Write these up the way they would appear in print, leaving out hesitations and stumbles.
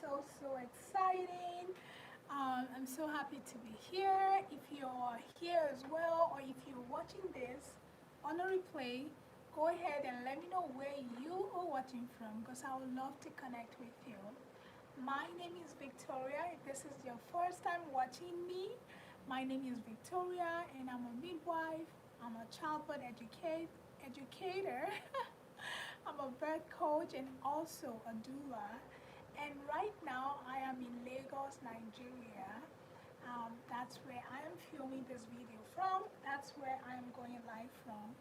so exciting. I'm so happy to be here. If you're here as well, or if you're watching this on a replay, go ahead and let me know where you are watching from because I would love to connect with you. My name is Victoria. If this is your first time watching me, my name is Victoria and I'm a midwife. I'm a childbirth educator. I'm a birth coach and also a doula. And right now I am in Lagos, Nigeria. That's where I am filming this video from. That's where I am going live from.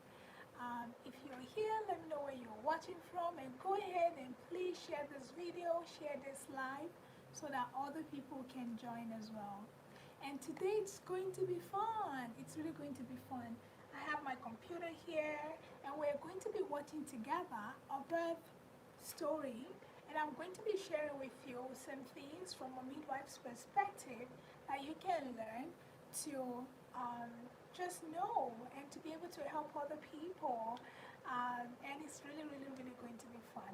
If you're here, let me know where you're watching from and go ahead and please share this video, share this live so that other people can join as well. And today it's going to be fun. It's really going to be fun. I have my computer here and we're going to be watching together a birth story, and I'm going to be sharing with you some things from a midwife's perspective that you can learn to just know and to be able to help other people. And it's really going to be fun.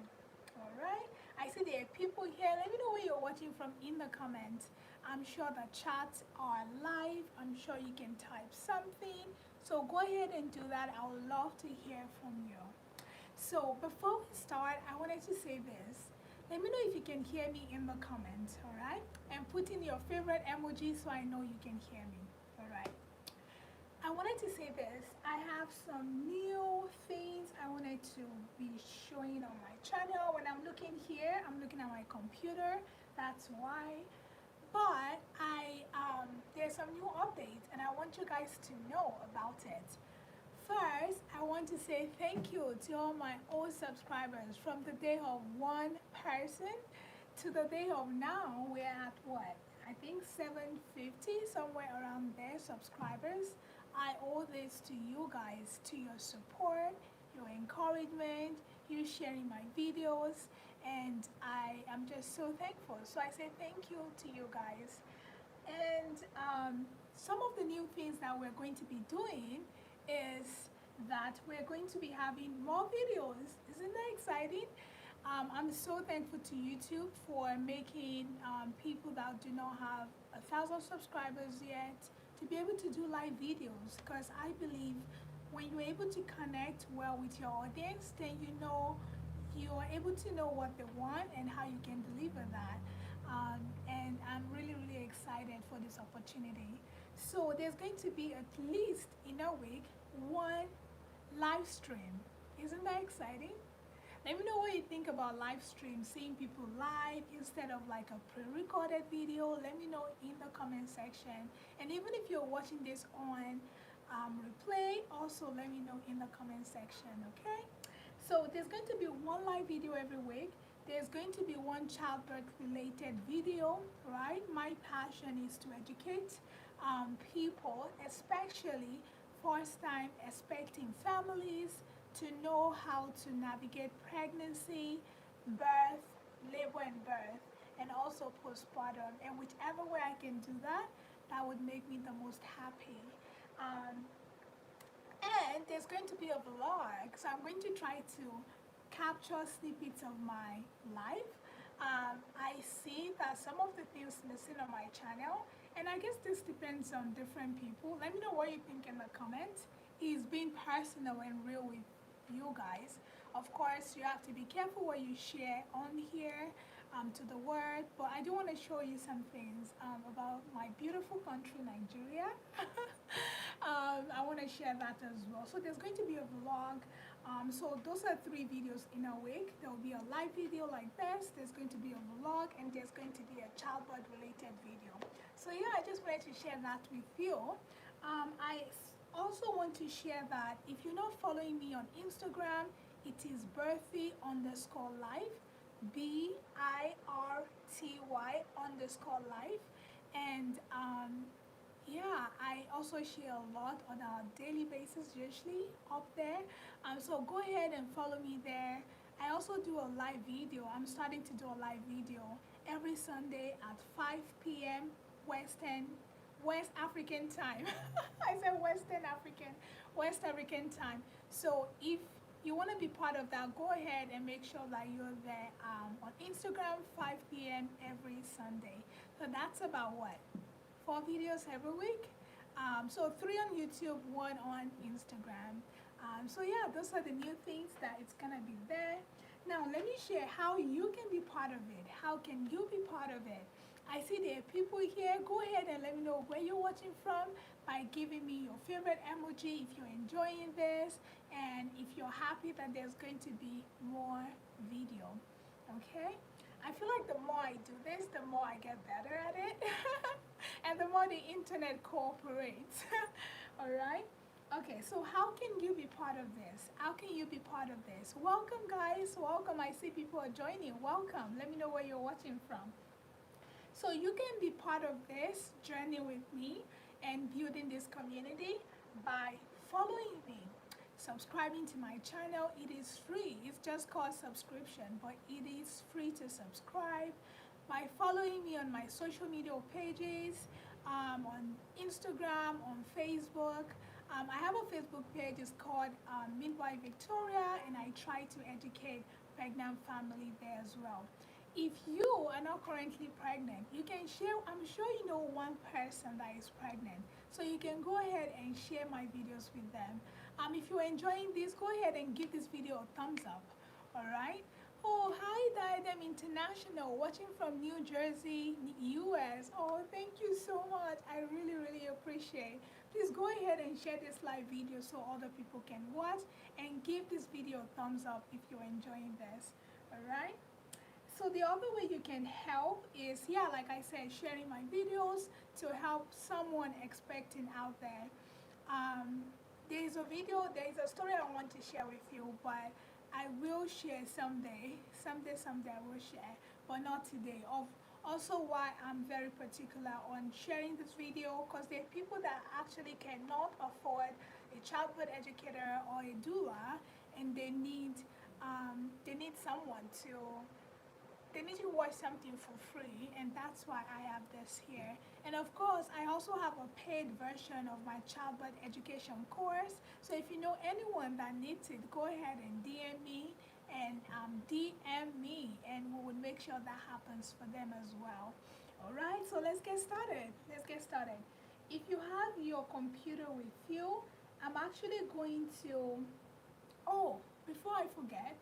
All right. I see there are people here. Let me know where you're watching from in the comments. I'm sure the chats are live. I'm sure you can type something. So go ahead and do that. I would love to hear from you. So before we start, I wanted to say this. Let me know if you can hear me in the comments, all right? And put in your favorite emoji so I know you can hear me, all right? I wanted to say this. I have some new things I wanted to be showing on my channel. When I'm looking here, I'm looking at my computer. That's why. But there's some new updates and I want you guys to know about it. First, I want to say thank you to all my old subscribers. From the day of one person to the day of now, we're at what? I think 750, somewhere around there, subscribers. I owe this to you guys, to your support, your encouragement, you sharing my videos, and I am just so thankful. So I say thank you to you guys. And some of the new things that we're going to be doing is that we're going to be having more videos. Isn't that exciting? I'm so thankful to YouTube for making people that do not have 1,000 subscribers yet to be able to do live videos, because I believe when you're able to connect well with your audience, then you are able to know what they want and how you can deliver that. And I'm really excited for this opportunity. So there's going to be at least in a week one live stream. Isn't that exciting? Let me know what you think about live stream, seeing people live instead of like a pre-recorded video. Let me know in the comment section. And even if you're watching this on replay, also let me know in the comment section, okay? So there's going to be one live video every week. There's going to be one childbirth related video, right? My passion is to educate people, especially first time expecting families, to know how to navigate pregnancy, birth, labor and birth, and also postpartum. And whichever way I can do that, that would make me the most happy. And there's going to be a vlog, so I'm going to try to capture snippets of my life. I see that some of the things missing on my channel, and I guess this depends on different people. Let me know what you think in the comments. It's being personal and real with you guys. Of course, you have to be careful what you share on here to the world, but I do want to show you some things about my beautiful country, Nigeria. I want to share that as well. So there's going to be a vlog. So those are 3 videos in a week. There will be a live video like this. There's going to be a vlog, and there's going to be a childbirth related video. So yeah, I just wanted to share that with you. I also want to share that if you're not following me on Instagram, it is birthy_life, BIRTY_life. And yeah, I also share a lot on a daily basis, usually up there. So go ahead and follow me there. I also do a live video. I'm starting to do a live video every Sunday at 5 p.m. West African time. I said West African time. So if you want to be part of that, go ahead and make sure that you're there on Instagram, 5 p.m. every Sunday. So that's about what? 4 videos every week. So 3 on YouTube, 1 on Instagram. So yeah, those are the new things that it's gonna be there. Now let me share how you can be part of it. How can you be part of it? I see there are people here. Go ahead and let me know where you're watching from by giving me your favorite emoji if you're enjoying this and if you're happy that there's going to be more video. Okay? I feel like the more I do this, the more I get better at it. And the more the internet cooperates. All right? Okay, so how can you be part of this? How can you be part of this? Welcome, guys. Welcome. I see people are joining. Welcome. Let me know where you're watching from. So you can be part of this journey with me and building this community by following me, subscribing to my channel. It is free. It's just called subscription, but it is free to subscribe. By following me on my social media pages, on Instagram, on Facebook. I have a Facebook page. It's called Midwife Victoria, and I try to educate pregnant family there as well. If you are not currently pregnant, you can share. I'm sure you know one person that is pregnant, so you can go ahead and share my videos with them. If you're enjoying this, go ahead and give this video a thumbs up. All right. Oh, hi, Diadem International, watching from New Jersey, US. Oh, thank you so much. I really, really appreciate. Please go ahead and share this live video so other people can watch, and give this video a thumbs up if you're enjoying this. All right. So the other way you can help is, yeah, like I said, sharing my videos to help someone expecting out there. There's a story I want to share with you, but I will share someday. Someday I will share, but not today. Also why I'm very particular on sharing this video, because there are people that actually cannot afford a childbirth educator or a doula, and they need someone to, they need to watch something for free, and that's why I have this here. And of course, I also have a paid version of my childbirth education course. So if you know anyone that needs it, go ahead and DM me, and and we will make sure that happens for them as well. All right, so let's get started. If you have your computer with you, I'm actually going to, oh, before I forget,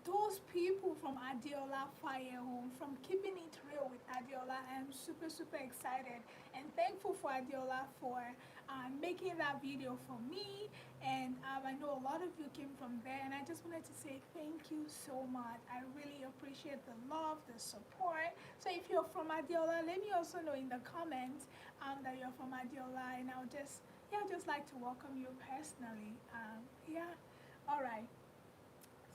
those people from Adeyeye Fire Home, from Keeping It Real with Adeyeye, I'm super, super excited and thankful for Adeyeye for making that video for me. And I know a lot of you came from there, and I just wanted to say thank you so much. I really appreciate the love, the support. So if you're from Adeyeye, let me also know in the comments that you're from Adeyeye, and I'll just like to welcome you personally. All right.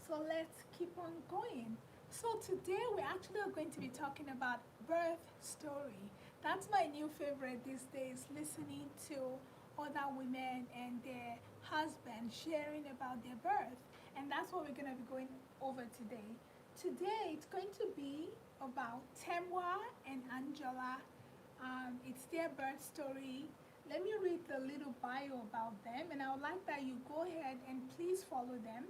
So let's keep on going. So today we're actually going to be talking about birth story. That's my new favorite these days, listening to other women and their husbands sharing about their birth. And that's what we're going to be going over today. Today it's going to be about Temwa and Anjola. It's their birth story. Let me read the little bio about them, and I would like that you go ahead and please follow them.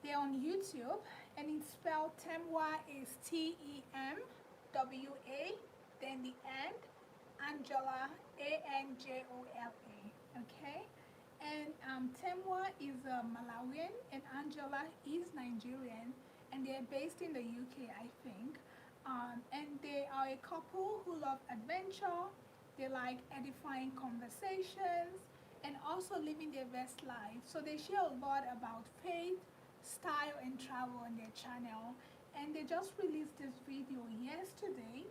They're on YouTube, and it's spelled Temwa is Temwa, then the end, Anjola, Anjola. Okay? And Temwa is Malawian, and Anjola is Nigerian, and they're based in the UK, I think. And they are a couple who love adventure. They like edifying conversations and also living their best life. So they share a lot about faith, style, and travel on their channel. And they just released this video yesterday,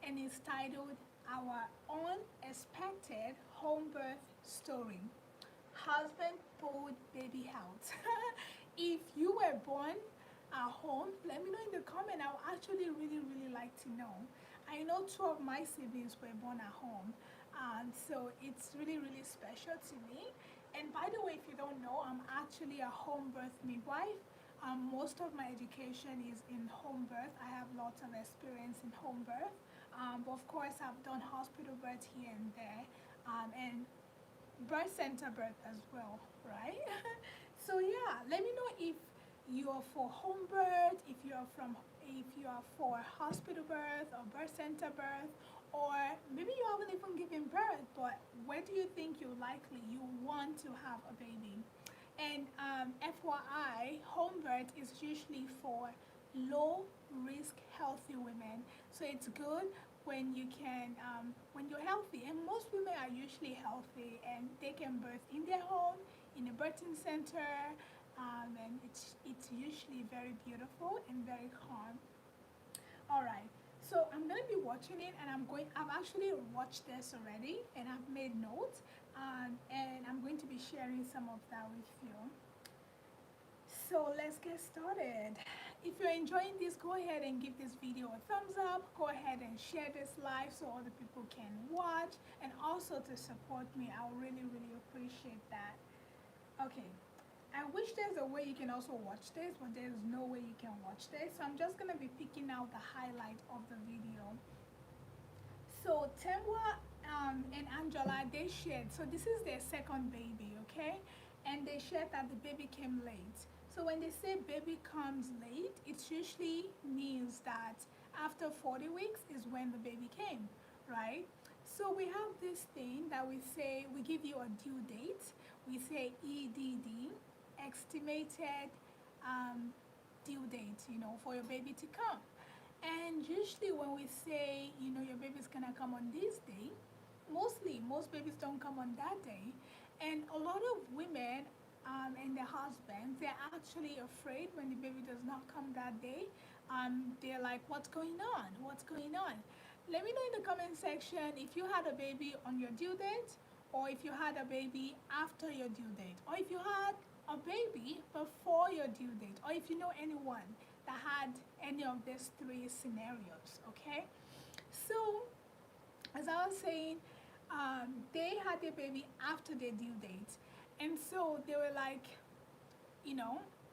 and it's titled Our Unexpected Home Birth Story. Husband pulled baby out. If you were born at home, let me know in the comment. I would actually really, really like to know. I know 2 of my siblings were born at home, so it's really, really special to me. And by the way, if you don't know, I'm actually a home birth midwife. Most of my education is in home birth. I have lots of experience in home birth. But of course, I've done hospital birth here and there. And birth center birth as well, right? So yeah, let me know if you're for home birth, if you are for hospital birth or birth center birth, or maybe you haven't even given birth, but where do you think you want to have a baby? And FYI, home birth is usually for low risk healthy women. So it's good when you're healthy. And most women are usually healthy and they can birth in their home, in a birthing center, and it's usually very beautiful and very calm. All right. So I'm gonna be watching it, and I've actually watched this already, and I've made notes, and I'm going to be sharing some of that with you. So let's get started. If you're enjoying this, go ahead and give this video a thumbs up. Go ahead and share this live so other people can watch, and also to support me. I would really, really appreciate that. Okay. I wish there's a way you can also watch this, but there's no way you can watch this. So I'm just gonna be picking out the highlight of the video. So Temwa and Anjola, they shared. So this is their second baby, okay? And they shared that the baby came late. So when they say baby comes late, it usually means that after 40 weeks is when the baby came, right? So we have this thing that we say, we give you a due date. We say EDD, estimated due date, for your baby to come. And usually when we say, your baby's gonna come on this day, most babies don't come on that day. And a lot of women and their husbands, they're actually afraid when the baby does not come that day. They're like, what's going on? What's going on? Let me know in the comment section if you had a baby on your due date, or if you had a baby after your due date, or if you had a baby before your due date, or if you know anyone that had any of these three scenarios, okay? So, as I was saying, they had their baby after their due date. And so they were like,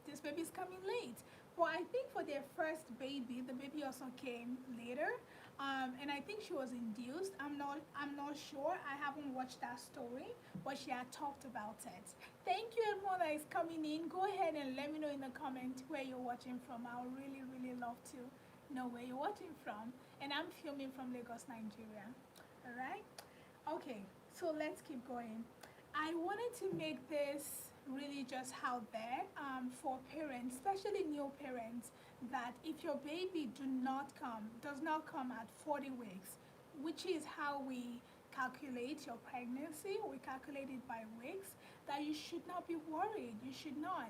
this baby's coming late. Well, I think for their first baby, the baby also came later. And I think she was induced. I'm not sure. I haven't watched that story, but she had talked about it. Thank you everyone that is coming in. Go ahead and let me know in the comment where you're watching from. I would really, really love to know where you're watching from. And I'm filming from Lagos, Nigeria. All right? Okay, so let's keep going. I wanted to make this really just out there for parents, especially new parents, that if your baby does not come at 40 weeks, which is how we calculate your pregnancy, we calculate it by weeks, that you should not be worried. You should not.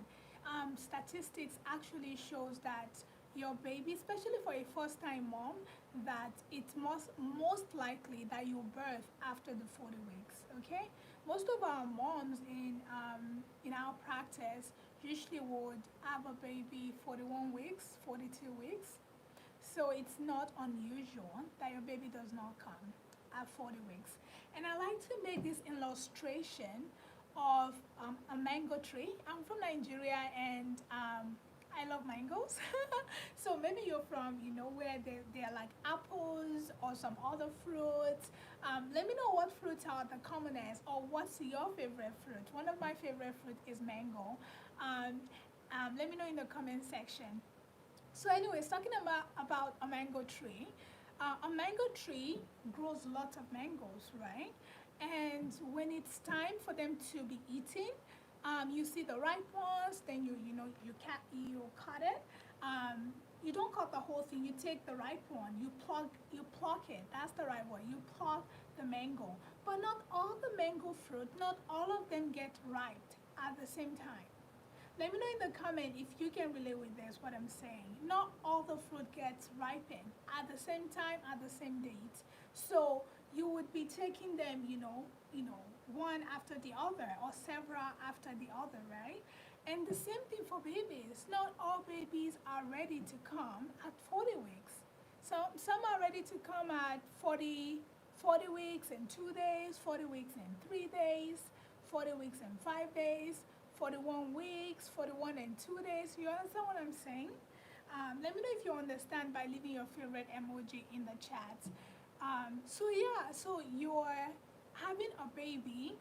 Statistics actually shows that your baby, especially for a first-time mom, that it's most likely that you birth after the 40 weeks. Okay, most of our moms in our practice usually would have a baby 41 weeks, 42 weeks. So it's not unusual that your baby does not come at 40 weeks. And I like to make this illustration of a mango tree. I'm from Nigeria, and I love mangoes. So maybe you're from, where they're like apples or some other fruits. Let me know what fruits are the commonest, or what's your favorite fruit. One of my favorite fruit is mango. Let me know in the comment section. So anyways, talking about a mango tree. A mango tree grows lots of mangoes, right? And when it's time for them to be eaten, you see the ripe ones, then you cut it. You don't cut the whole thing. You take the ripe one. You pluck it. That's the right word. You pluck the mango. But not all the mango fruit, not all of them get ripe at the same time. Let me know in the comment if you can relate with this, what I'm saying. Not all the fruit gets ripened at the same time, at the same date. So you would be taking them, one after the other, or several after the other, right? And the same thing for babies. Not all babies are ready to come at 40 weeks. So some are ready to come at 40 weeks and 2 days, 40 weeks and 3 days, 40 weeks and 5 days, 41 weeks, 41 and 2 days. You understand what I'm saying? Let me know if you understand by leaving your favorite emoji in the chat. So you're having a baby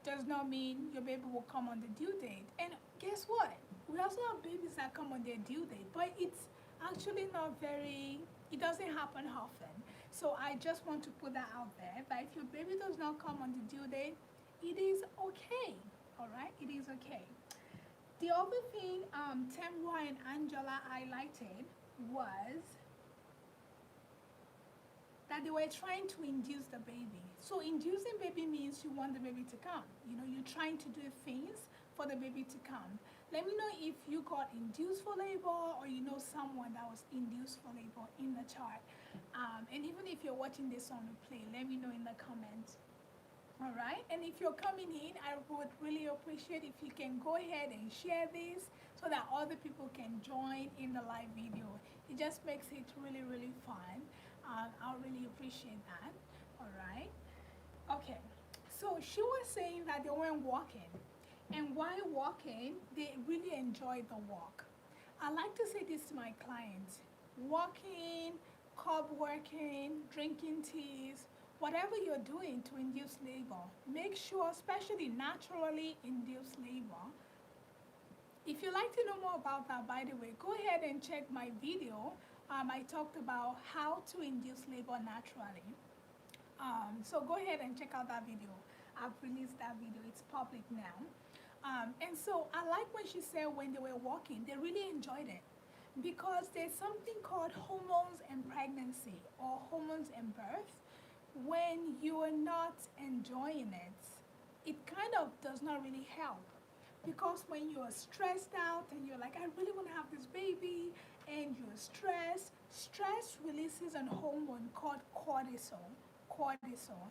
does not mean your baby will come on the due date. And guess what? We also have babies that come on their due date, but it's actually not very, it doesn't happen often. So I just want to put that out there, that if your baby does not come on the due date, it is okay, all right? It is okay. The other thing Temwa and Anjola highlighted was that they were trying to induce the baby. So inducing baby means you want the baby to come. You know, you're trying to do things for the baby to come. Let me know if you got induced for labor or you know someone that was induced for labor in the chat. And even if you're watching this on replay, let me know in the comments. All right, and if you're coming in, I would really appreciate if you can go ahead and share this so that other people can join in the live video. It just makes it really, really fun. I'll really appreciate that. All right. Okay, so she was saying that they weren't walking, and while walking, they really enjoyed the walk. I like to say this to my clients: walking, curb working, drinking teas, whatever you're doing to induce labor, make sure, especially naturally induced labor. If you'd like to know more about that, by the way, go ahead and check my video. I talked about how to induce labor naturally. So go ahead and check out that video. I've released that video, it's public now. And so I like when she said when they were walking, they really enjoyed it, because there's something called hormones and pregnancy or hormones and birth. When you are not enjoying it, it kind of does not really help, because when you are stressed out and you're like, I really want to have this baby, and you're stressed, stress releases a hormone called cortisol. Cortisol,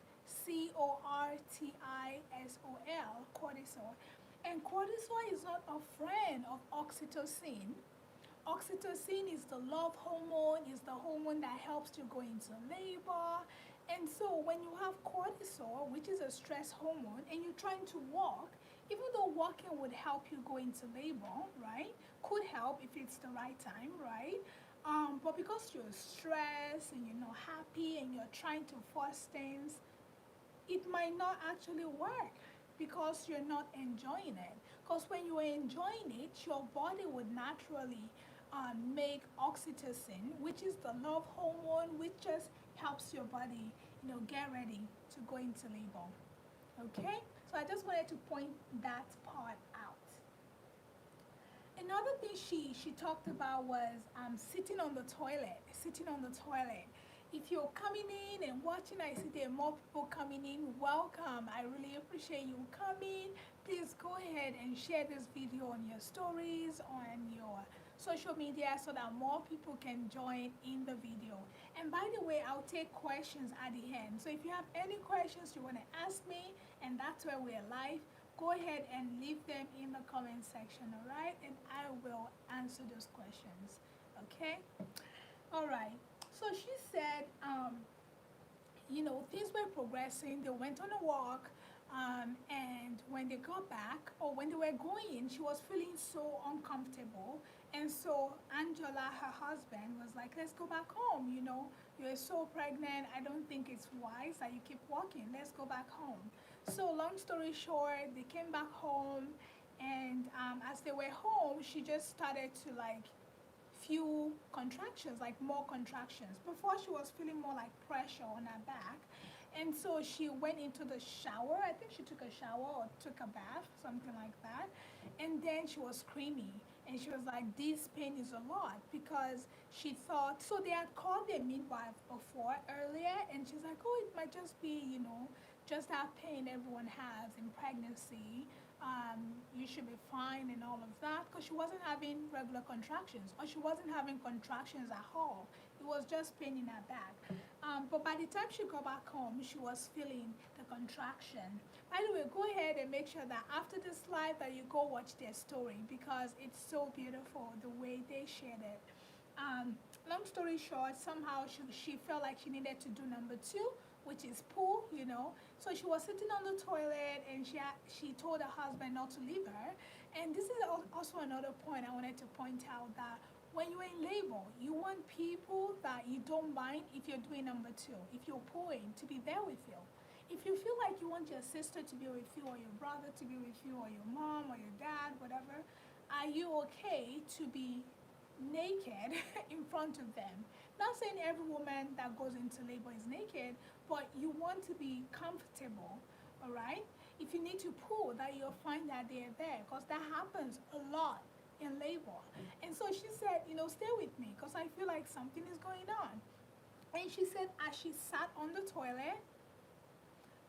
cortisol, cortisol. And cortisol is not a friend of oxytocin. Oxytocin is the love hormone, is the hormone that helps you go into labor. And so when you have cortisol, which is a stress hormone, and you're trying to walk, even though walking would help you go into labor, right? Could help if it's the right time, right? But because you're stressed and you're not happy and you're trying to force things, it might not actually work because you're not enjoying it. Because when you're enjoying it, your body would naturally make oxytocin, which is the love hormone, which just helps your body, you know, get ready to go into labor. Okay? So I just wanted to point that part out. Another thing she talked about was sitting on the toilet. Sitting on the toilet. If you're coming in and watching, I see there are more people coming in. Welcome. I really appreciate you coming. Please go ahead and share this video on your stories, on your social media, so that more people can join in the video. And by the way, I'll take questions at the end. So if you have any questions you want to ask me, and that's where we're live, go ahead and leave them in the comment section, all right? And I will answer those questions, okay? All right. So she said, you know, things were progressing. They went on a walk, and when they got back, or when they were going, she was feeling so uncomfortable. And so Anjola, her husband, was like, let's go back home, you know. You're so pregnant. I don't think it's wise that you keep walking. Let's go back home. So long story short, they came back home, and as they were home, she just started to like few contractions, like more contractions. Before, she was feeling more like pressure on her back. And so she went into the shower. I think she took a shower or took a bath, something like that. And then she was screaming. And she was like, this pain is a lot, because she thought, so they had called their midwife before earlier, and she's like, oh, it might just be, you know, just that pain everyone has in pregnancy. You should be fine and all of that, because she wasn't having regular contractions, or she wasn't having contractions at all. It was just pain in her back. But by the time she got back home, she was feeling the contraction. By the way, go ahead and make sure that after this live that you go watch their story, because it's so beautiful the way they shared it. Long story short, somehow she felt like she needed to do number 2, which is pool, you know. So she was sitting on the toilet, and she told her husband not to leave her. And this is also another point I wanted to point out, that when you're in labor, you want people that you don't mind if you're doing number 2, if you're pooing, to be there with you. If you feel like you want your sister to be with you, or your brother to be with you, or your mom, or your dad, whatever, are you okay to be naked in front of them? Not saying every woman that goes into labor is naked, but you want to be comfortable, all right? If you need to pull, that you'll find that they're there, because that happens a lot in labor. And so she said, stay with me, because I feel like something is going on. And she said, as she sat on the toilet,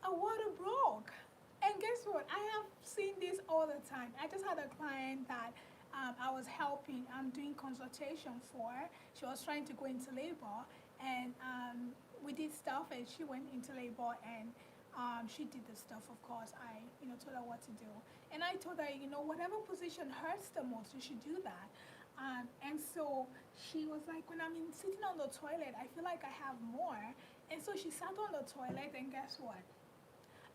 a water broke. And guess what? I have seen this all the time. I just had a client that I was helping, I'm doing consultation for. She was trying to go into labor, and we did stuff, and she went into labor, and she did the stuff, of course. I told her what to do. And I told her, whatever position hurts the most, you should do that. And so she was like, when I'm sitting on the toilet, I feel like I have more. And so she sat on the toilet, and guess what?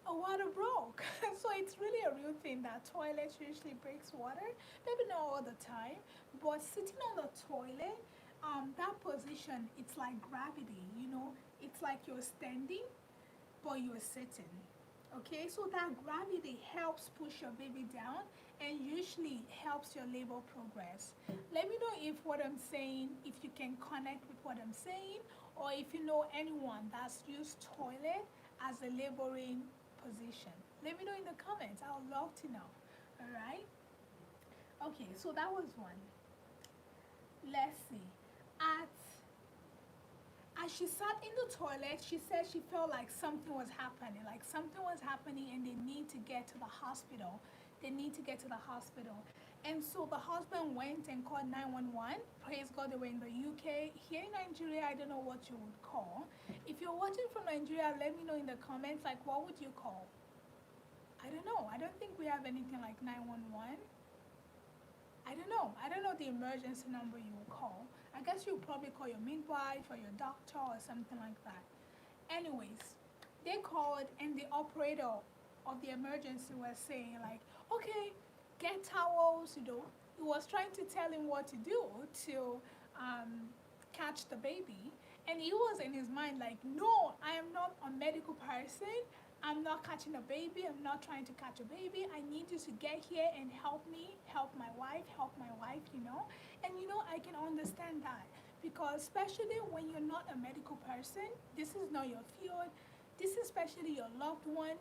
A water broke. So it's really a real thing that toilets usually breaks water. Maybe not all the time, but sitting on the toilet, that position, it's like gravity, It's like you're standing, but you're sitting. Okay, so that gravity helps push your baby down and usually helps your labor progress. Let me know if what I'm saying, if you can connect with what I'm saying, or if you know anyone that's used toilet as a laboring position. Let me know in the comments. I would love to know. All right? Okay, so that was one. Let's see. At As she sat in the toilet, she said she felt like something was happening, and they need to get to the hospital. They need to get to the hospital. And so the husband went and called 911. Praise God, they were in the UK. Here in Nigeria, I don't know what you would call. If you're watching from Nigeria, let me know in the comments, like, what would you call? I don't know. I don't think we have anything like 911. I don't know. I don't know the emergency number you will call. I guess you'll probably call your midwife or your doctor or something like that. Anyways, they called, and the operator of the emergency was saying, like, okay, get towels, He was trying to tell him what to do to catch the baby. And he was in his mind like, no, I am not a medical person. I'm not catching a baby. I'm not trying to catch a baby. I need you to get here and help me, help my wife, And, I can understand that, because especially when you're not a medical person, this is not your field, this is especially your loved one,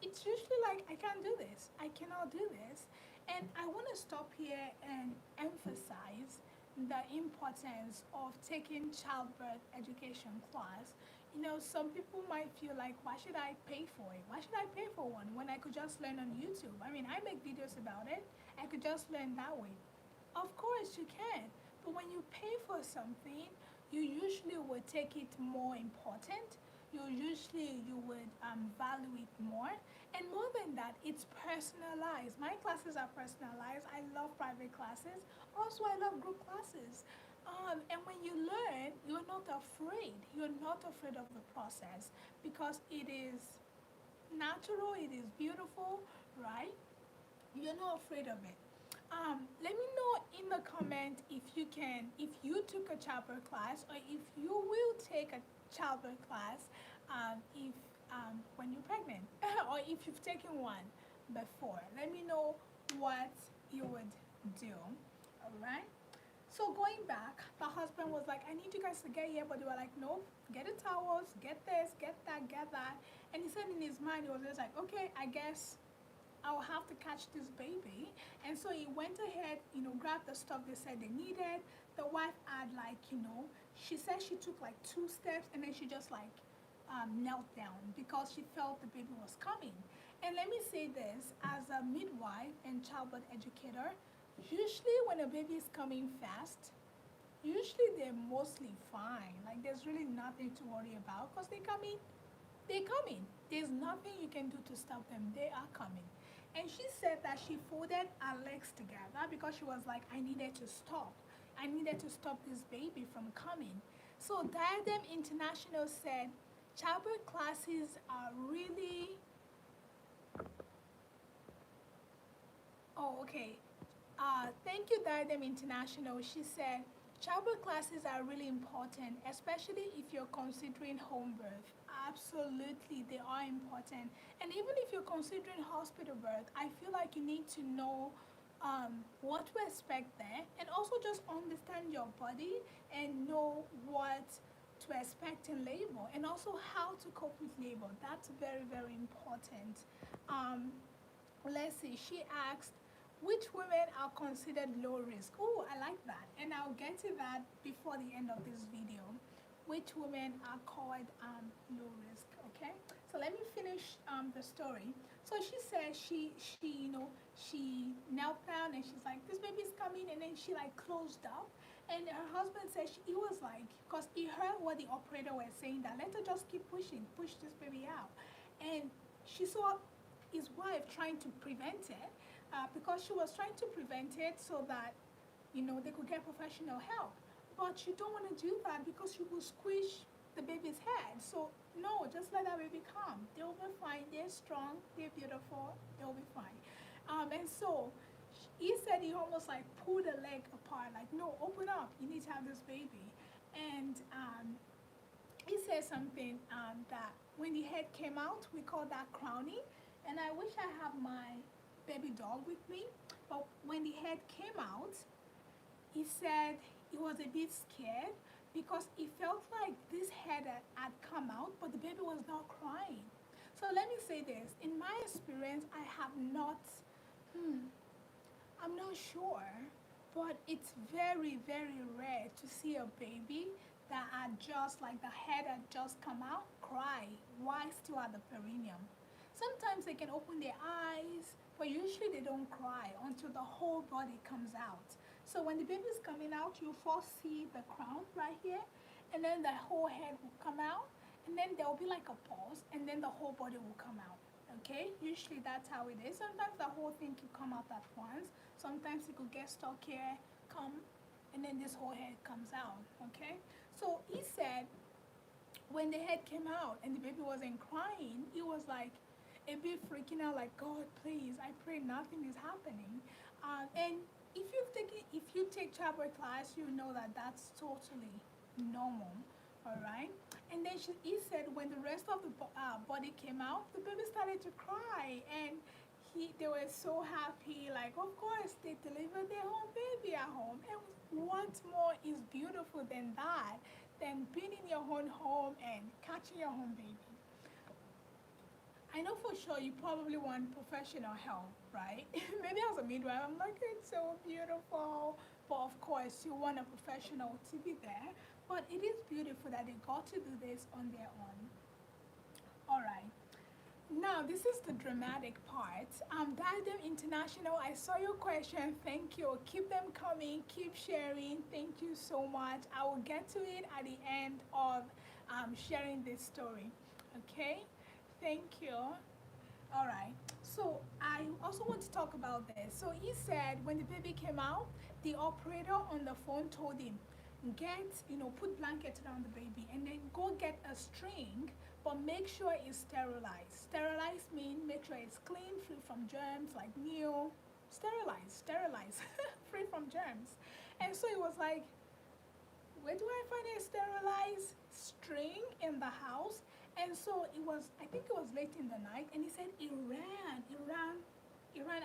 it's usually like, I can't do this. I cannot do this. And I want to stop here and emphasize the importance of taking childbirth education class. Some people might feel like, why should I pay for it? Why should I pay for one when I could just learn on YouTube? I mean, I make videos about it. I could just learn that way. Of course you can, but when you pay for something, you usually would take it more important. You would value it more. And more than that, it's personalized. My classes are personalized. I love private classes. Also, I love group classes. And when you learn, you're not afraid. You're not afraid of the process, because it is natural, it is beautiful, right? You're not afraid of it. Let me know in the comment if you took a childbirth class, or if you will take a childbirth class, if when you're pregnant, or if you've taken one before. Let me know what you would do. All right. So going back, the husband was like, I need you guys to get here, but they were like, nope, get the towels, get this, get that, get that. And he said in his mind, he was just like, okay, I guess I'll have to catch this baby. And so he went ahead, grabbed the stuff they said they needed. The wife had she said she took like 2 steps, and then she just knelt down, because she felt the baby was coming. And let me say this, as a midwife and childbirth educator, usually when a baby is coming fast, usually they're mostly fine. Like, there's really nothing to worry about, because they're coming. There's nothing you can do to stop them. They are coming. And she said that she folded her legs together, because she was like, I needed to stop. I needed to stop this baby from coming. So Diadem International said childbirth classes are really... Oh, okay. Thank you, Diadem International. She said Childbirth classes are really important, especially if you're considering home birth. Absolutely, they are important. And even if you're considering hospital birth, I feel like you need to know what to expect there, and also just understand your body and know what to expect in labor, and also how to cope with labor. That's very, very important. Um, let's see, she asked, which women are considered low risk? Oh, I like that. And I'll get to that before the end of this video. Which women are called low risk, okay? So let me finish the story. So she said she knelt down and she's like, this baby's coming, and then she like closed up. And her husband said he was like, because he heard what the operator was saying, that let her just keep pushing, push this baby out. And she saw his wife trying to prevent it, because she was trying to prevent it so that they could get professional help. But you don't want to do that because you will squish the baby's head. So no, just let that baby come. They'll be fine. They're strong. They're beautiful. They'll be fine. And so he said he almost like pulled a leg apart. Like, no, open up. You need to have this baby. And he said something that when the head came out, we call that crowning. And I wish I had my baby dog with me. But when the head came out, he said he was a bit scared because he felt like this head had come out, but the baby was not crying. So let me say this. In my experience, I have not, I'm not sure, but it's very, very rare to see a baby that had just, like the head had just come out, cry while still at the perineum. Sometimes they can open their eyes, but usually they don't cry until the whole body comes out. So when the baby is coming out, you first see the crown right here, and then the whole head will come out, and then there will be like a pause, and then the whole body will come out. Okay? Usually that's how it is. Sometimes the whole thing could come out at once. Sometimes it could get stuck here, come, and then this whole head comes out. Okay? So he said when the head came out and the baby wasn't crying, he was like a bit freaking out, like, God, please, I pray nothing is happening. And if you take childbirth class, you know that that's totally normal, all right? And then he said when the rest of the body came out, the baby started to cry, and they were so happy, like, of course, they delivered their own baby at home. And what more is beautiful than that, than being in your own home and catching your own baby? I know for sure you probably want professional help, right? Maybe as a midwife, I'm like, it's so beautiful. But of course, you want a professional to be there. But it is beautiful that they got to do this on their own. All right. Now, this is the dramatic part. Diadem International, I saw your question. Thank you. Keep them coming. Keep sharing. Thank you so much. I will get to it at the end of sharing this story. Okay? Thank you. All right. So I also want to talk about this. So he said when the baby came out, the operator on the phone told him, put blankets around the baby and then go get a string, but make sure it's sterilized. Sterilized means make sure it's clean, free from germs, like new. Sterilize, free from germs. And so he was like, where do I find a sterilized string in the house? And so I think it was late in the night, and he said he ran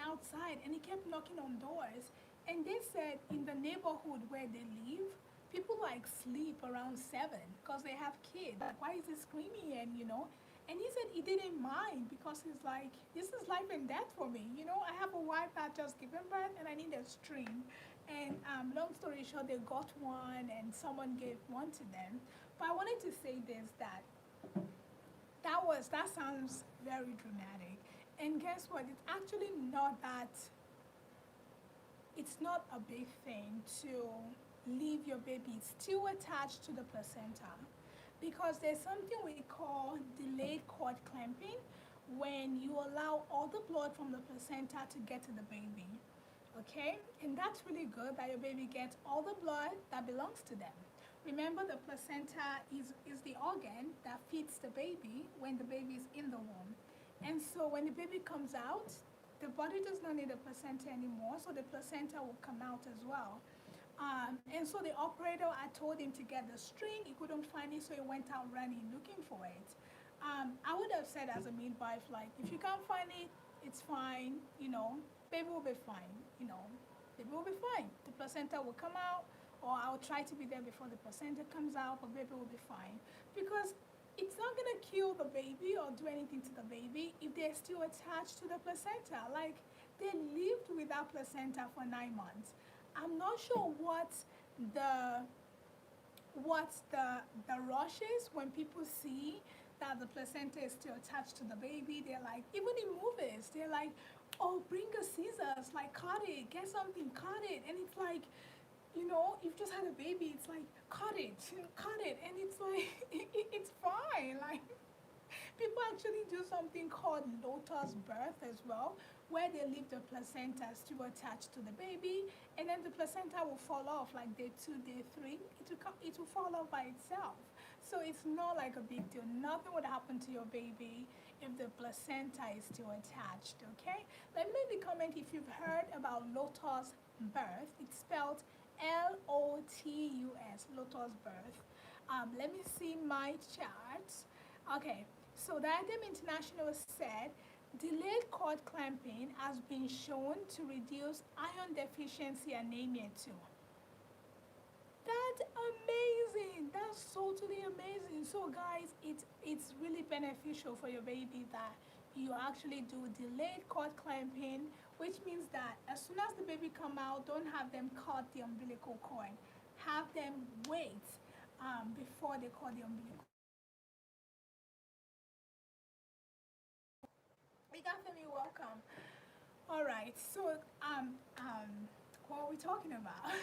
outside, and he kept knocking on doors. And they said in the neighborhood where they live, people like sleep around 7 because they have kids. Like, why is he screaming? And he said he didn't mind because he's like, this is life and death for me. I have a wife that just given birth, and I need a string. And long story short, they got one, and someone gave one to them. But I wanted to say this, that sounds very dramatic. And guess what? It's actually not that, it's not a big thing to leave your baby still attached to the placenta, because there's something we call delayed cord clamping, when you allow all the blood from the placenta to get to the baby. Okay? And that's really good that your baby gets all the blood that belongs to them. Remember, the placenta is the organ that feeds the baby when the baby is in the womb. And so when the baby comes out, the body does not need the placenta anymore, so the placenta will come out as well. And so the operator, I told him to get the string. He couldn't find it, so he went out running looking for it. I would have said as a midwife, like, if you can't find it, it's fine, baby will be fine, baby will be fine. The placenta will come out, or I'll try to be there before the placenta comes out, but baby will be fine. Because it's not going to kill the baby or do anything to the baby if they're still attached to the placenta. Like, they lived with that placenta for 9 months. I'm not sure the the rush is when people see that the placenta is still attached to the baby. They're like, even in movies, they're like, oh, bring a scissors, like cut it, get something, cut it. And it's like, you've just had a baby, it's like, cut it, cut it. And it's like, it's fine. Like, people actually do something called lotus birth as well, where they leave the placenta still attached to the baby, and then the placenta will fall off like day 2, day 3. It will fall off by itself. So it's not like a big deal. Nothing would happen to your baby if the placenta is still attached, okay? Let me know in the comment if you've heard about lotus birth. It's spelled Lotus, lotus birth. Let me see my chart. Okay, so the Diadem International said delayed cord clamping has been shown to reduce iron deficiency anemia too. That's amazing. That's totally amazing. So guys, it's really beneficial for your baby that you actually do delayed cord clamping, which means that as soon as the baby come out, don't have them cut the umbilical cord. Have them wait before they cut the umbilical. Definitely welcome. All right, so what are we talking about?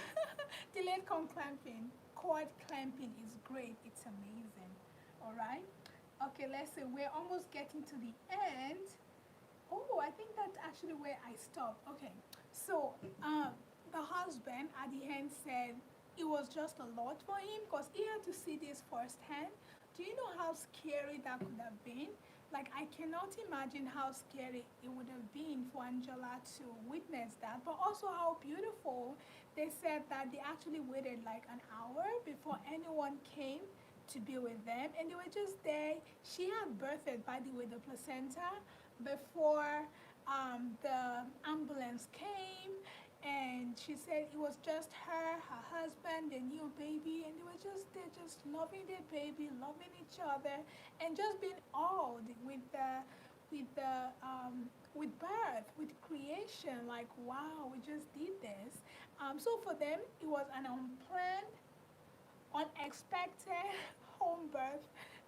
Delayed cord clamping is great. It's amazing. All right. Okay, let's see. We're almost getting to the end. Oh, I think that's actually where I stopped. Okay, so the husband at the end said it was just a lot for him because he had to see this firsthand. Do you know how scary that could have been? Like, I cannot imagine how scary it would have been for Anjola to witness that, but also how beautiful. They said that they actually waited like an hour before anyone came to be with them, and they were just there. She had birthed, by the way, the placenta before the ambulance came, and she said it was just her husband, their new baby, and they were just there, just loving their baby, loving each other, and just being awed with birth, with creation. Like, wow, we just did this. So for them, it was an unplanned, unexpected home birth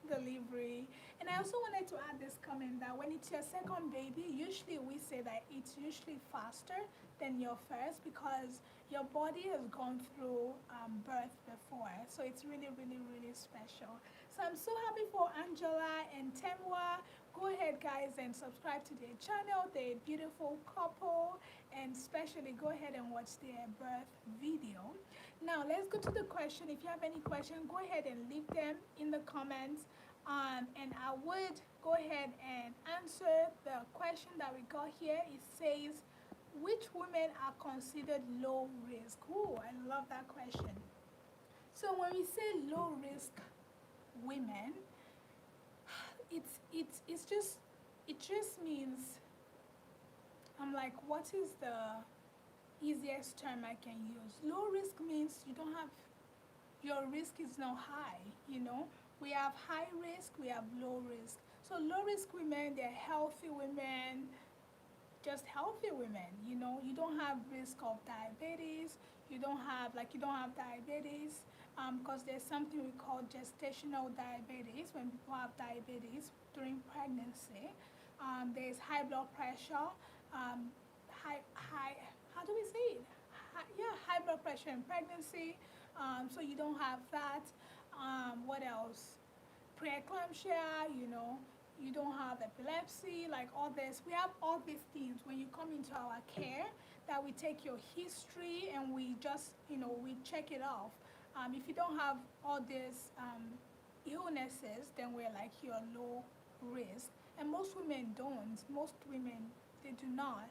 delivery. And I also wanted to add this comment that when it's your second baby, usually we say that it's usually faster than your first because your body has gone through birth before. So it's really, really, really special. So I'm so happy for Anjola and Temwa. Go ahead, guys, and subscribe to their channel. They're a beautiful couple, and especially go ahead and watch their birth video. Now let's go to the question. If you have any question, go ahead and leave them in the comments, and I would go ahead and answer the question that we got here. It says, which women are considered low risk? Oh, I love that question. So when we say low risk women, it just means, I'm like, what is the easiest term I can use? Low risk means you don't have, your risk is not high, We have high risk, we have low risk. So low risk women, they're healthy women, just healthy women, You don't have risk of diabetes. You don't have diabetes because there's something we call gestational diabetes when people have diabetes during pregnancy. There's high blood pressure, how do we say it? High blood pressure in pregnancy. So you don't have that. What else? Preeclampsia, you don't have epilepsy, like all this. We have all these things when you come into our care, that we take your history and we just, we check it off. If you don't have all these illnesses, then we're like, you're low risk. And most women don't. Most women, they do not.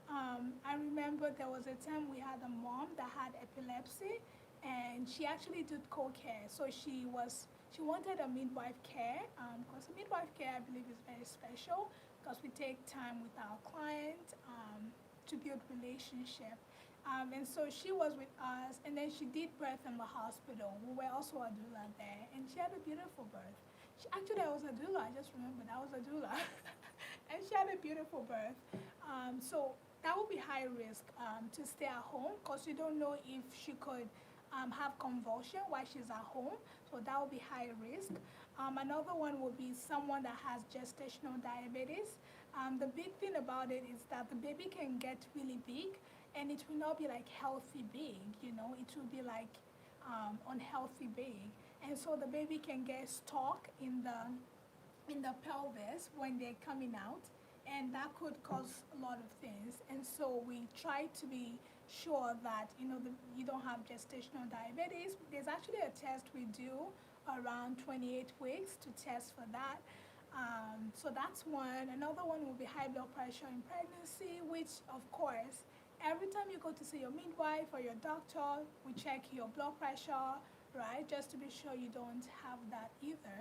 I remember there was a time we had a mom that had epilepsy, and she actually did co-care. So she wanted a midwife care, because midwife care, I believe, is very special because we take time with our client, to build relationship. And so she was with us, and then she did birth in the hospital. We were also a doula there, and she had a beautiful birth. Actually, I was a doula. I just remembered I was a doula, and she had a beautiful birth. So that would be high risk, to stay at home, because you don't know if she could, have convulsion while she's at home. So that would be high risk. Another one would be someone that has gestational diabetes. The big thing about it is that the baby can get really big, and it will not be like healthy big, it will be like, unhealthy big. And so the baby can get stuck in the pelvis when they're coming out, and that could cause a lot of things. And so we try to be sure that you don't have gestational diabetes. There's actually a test we do around 28 weeks to test for that. So that's one. Another one will be high blood pressure in pregnancy, which of course, every time you go to see your midwife or your doctor, we check your blood pressure, right? Just to be sure you don't have that either.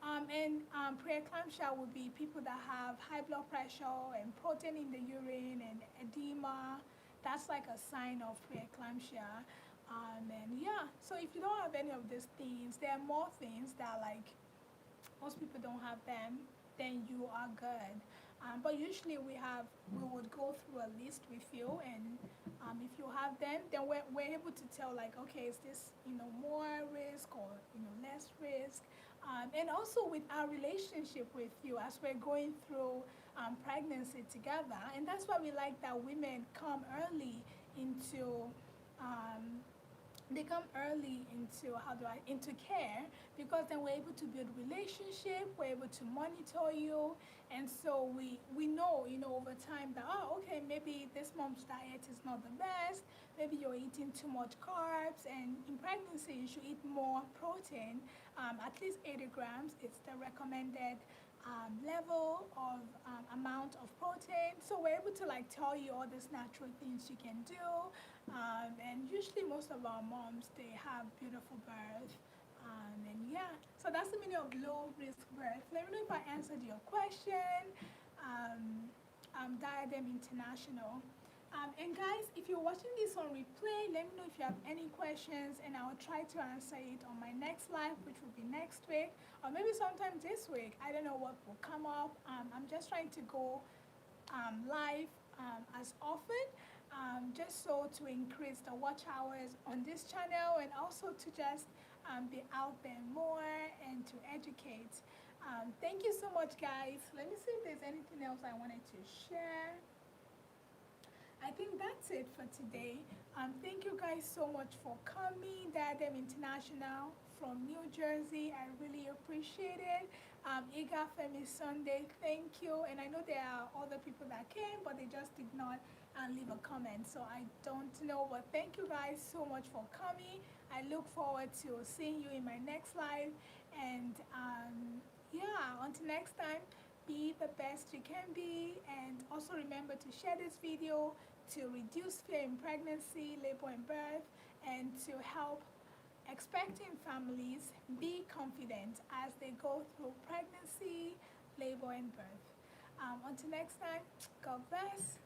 And preeclampsia would be people that have high blood pressure and protein in the urine and edema. That's like a sign of preeclampsia. And yeah, so if you don't have any of these things, there are more things that like most people don't have them, then you are good. But usually we would go through a list with you, and if you have them, then we're able to tell like, okay, is this more risk or less risk, and also with our relationship with you as we're going through, pregnancy together, and that's why we like that women come early into um, they come early into into care, because then we're able to build relationship, we're able to monitor you, and so we know over time that, oh, okay, maybe this mom's diet is not the best, maybe you're eating too much carbs, and in pregnancy you should eat more protein, at least 80 grams. It's the recommended, level of, amount of protein. So we're able to like tell you all these natural things you can do, and usually most of our moms, they have beautiful birth. And yeah, so that's the meaning of low risk birth. Let me know if I answered your question. Diadem International. And guys, if you're watching this on replay, let me know if you have any questions, and I'll try to answer it on my next live, which will be next week, or maybe sometime this week. I don't know what will come up. I'm just trying to go, live, as often, just so to increase the watch hours on this channel, and also to just, be out there more and to educate. Thank you so much, guys. Let me see if there's anything else I wanted to share. I think that's it for today. Thank you guys so much for coming. Diadem International from New Jersey. I really appreciate it. Iga Femi Sunday, thank you. And I know there are other people that came, but they just did not, leave a comment. So I don't know, but thank you guys so much for coming. I look forward to seeing you in my next live. And yeah, until next time, be the best you can be. And also remember to share this video to reduce fear in pregnancy, labor, and birth, and to help expecting families be confident as they go through pregnancy, labor, and birth. Until next time, God bless.